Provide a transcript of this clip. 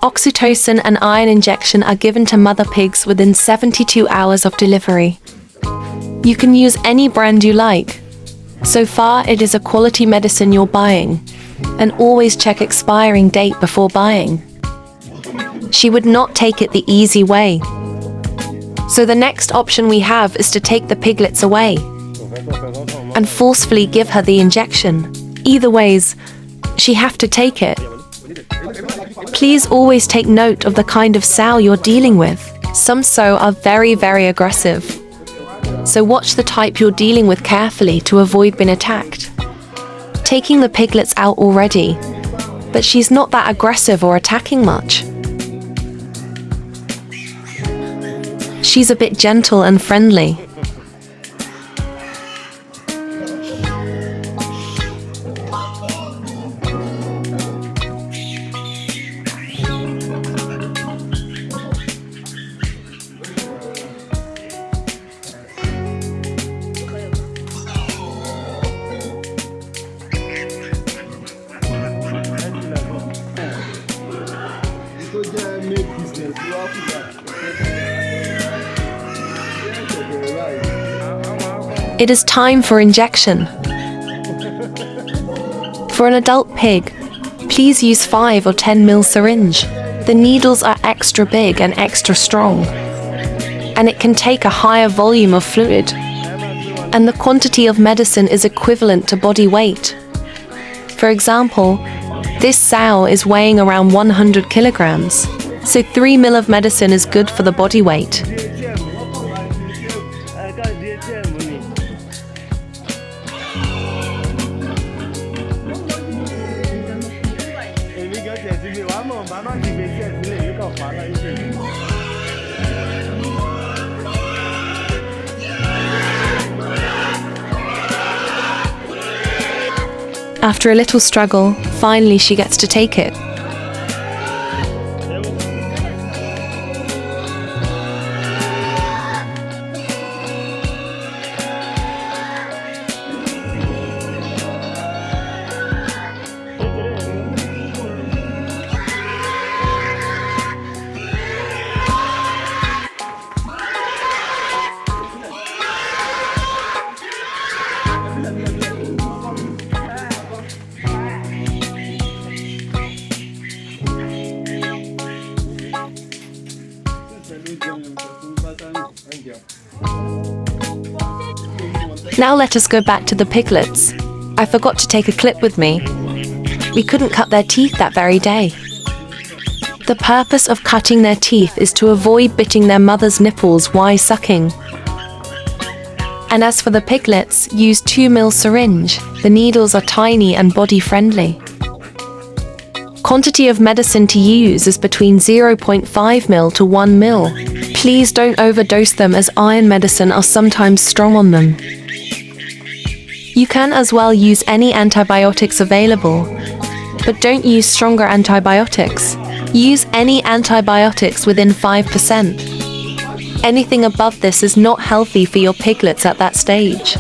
Oxytocin and iron injection are given to mother pigs within 72 hours of delivery. You can use any brand you like. So far, it is a quality medicine you're buying. And always check expiring date before buying. She would not take it the easy way. So the next option we have is to take the piglets away and forcefully give her the injection. Either ways, she have to take it. Please always take note of the kind of sow you're dealing with. Some sow are very, very aggressive. So watch the type you're dealing with carefully to avoid being attacked. Taking the piglets out already, but she's not that aggressive or attacking much. She's a bit gentle and friendly. It is time for injection. For an adult pig, please use 5 or 10 ml syringe. The needles are extra big and extra strong, and it can take a higher volume of fluid. And the quantity of medicine is equivalent to body weight. For example, this sow is weighing around 100 kilograms, so 3 ml of medicine is good for the body weight. After a little struggle, finally she gets to take it. Now let us go back to the piglets. I forgot to take a clip with me. We couldn't cut their teeth that very day. The purpose of cutting their teeth is to avoid biting their mother's nipples while sucking. And as for the piglets, use 2 ml syringe. The needles are tiny and body friendly. Quantity of medicine to use is between 0.5 ml to 1 ml. Please don't overdose them as iron medicine are sometimes strong on them. You can as well use any antibiotics available, but don't use stronger antibiotics. Use any antibiotics within 5%. Anything above this is not healthy for your piglets at that stage.